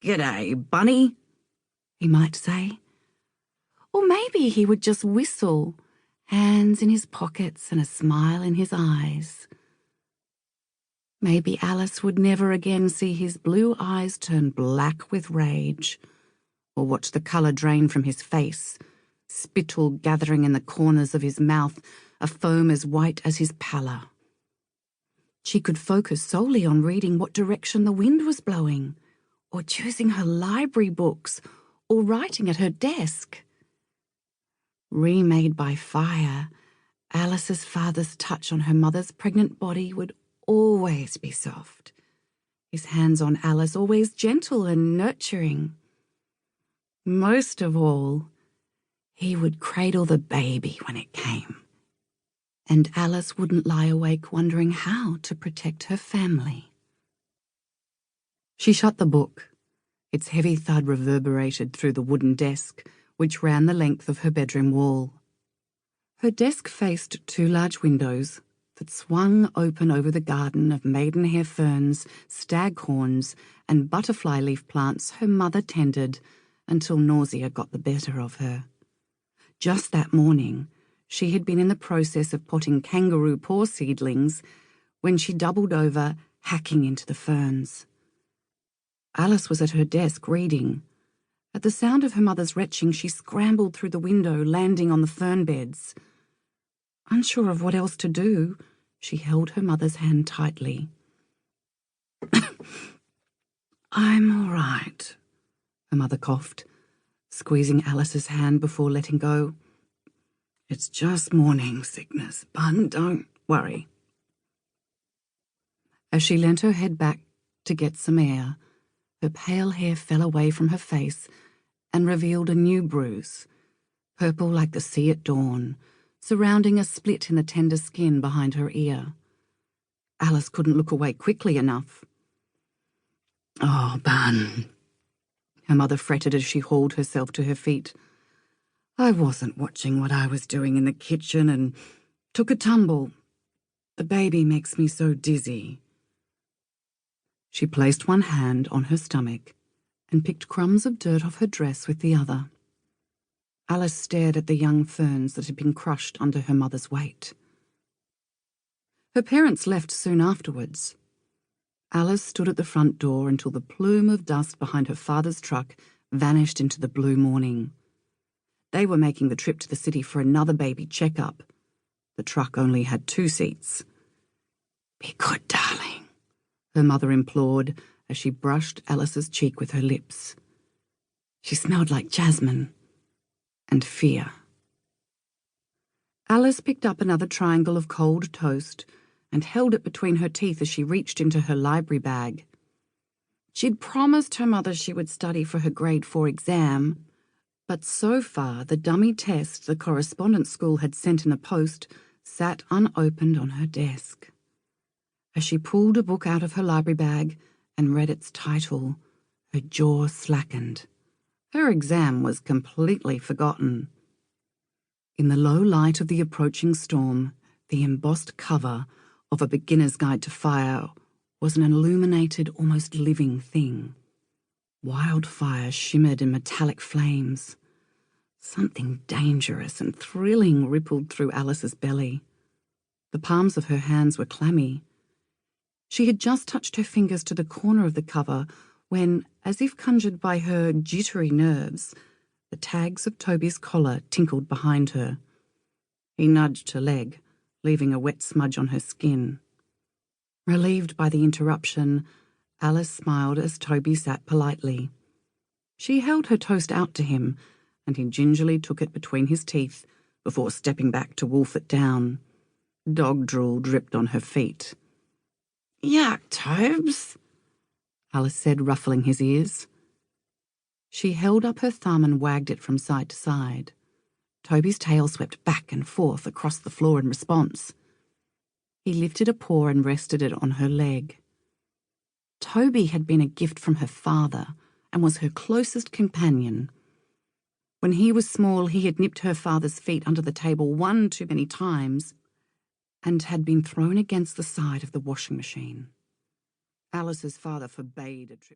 "G'day, Bunny," he might say. Or maybe he would just whistle, hands in his pockets and a smile in his eyes. Maybe Alice would never again see his blue eyes turn black with rage, or watch the colour drain from his face, spittle gathering in the corners of his mouth, a foam as white as his pallor. She could focus solely on reading what direction the wind was blowing, or choosing her library books, or writing at her desk. Remade by fire, Alice's father's touch on her mother's pregnant body would always be soft, his hands on Alice always gentle and nurturing. Most of all, he would cradle the baby when it came, and Alice wouldn't lie awake wondering how to protect her family. She shut the book. Its heavy thud reverberated through the wooden desk, which ran the length of her bedroom wall. Her desk faced two large windows that swung open over the garden of maidenhair ferns, staghorns, and butterfly leaf plants her mother tended until nausea got the better of her. Just that morning, she had been in the process of potting kangaroo paw seedlings when she doubled over, hacking into the ferns. Alice was at her desk reading. At the sound of her mother's retching, she scrambled through the window, landing on the fern beds. Unsure of what else to do, she held her mother's hand tightly. "I'm all right," her mother coughed, squeezing Alice's hand before letting go. "It's just morning sickness, Bun, don't worry." As she leant her head back to get some air, her pale hair fell away from her face and revealed a new bruise, purple like the sea at dawn, surrounding a split in the tender skin behind her ear. Alice couldn't look away quickly enough. "Oh, Bun," her mother fretted as she hauled herself to her feet. "I wasn't watching what I was doing in the kitchen and took a tumble. The baby makes me so dizzy." She placed one hand on her stomach and picked crumbs of dirt off her dress with the other. Alice stared at the young ferns that had been crushed under her mother's weight. Her parents left soon afterwards. Alice stood at the front door until the plume of dust behind her father's truck vanished into the blue morning. They were making the trip to the city for another baby checkup. The truck only had 2 seats. "Be good, darling," her mother implored as she brushed Alice's cheek with her lips. She smelled like jasmine and fear. Alice picked up another triangle of cold toast and held it between her teeth as she reached into her library bag. She'd promised her mother she would study for her grade 4 exam, but so far the dummy test the correspondence school had sent in the post sat unopened on her desk. As she pulled a book out of her library bag and read its title, her jaw slackened. Her exam was completely forgotten. In the low light of the approaching storm, the embossed cover of A Beginner's Guide to Fire was an illuminated, almost living thing. Wildfire shimmered in metallic flames. Something dangerous and thrilling rippled through Alice's belly. The palms of her hands were clammy. She had just touched her fingers to the corner of the cover when, as if conjured by her jittery nerves, the tags of Toby's collar tinkled behind her. He nudged her leg, leaving a wet smudge on her skin. Relieved by the interruption, Alice smiled as Toby sat politely. She held her toast out to him, and he gingerly took it between his teeth before stepping back to wolf it down. Dog drool dripped on her feet. "Yuck, Tobes," Alice said, ruffling his ears. She held up her thumb and wagged it from side to side. Toby's tail swept back and forth across the floor in response. He lifted a paw and rested it on her leg. Toby had been a gift from her father and was her closest companion. When he was small, he had nipped her father's feet under the table one too many times and had been thrown against the side of the washing machine. Alice's father forbade a trip.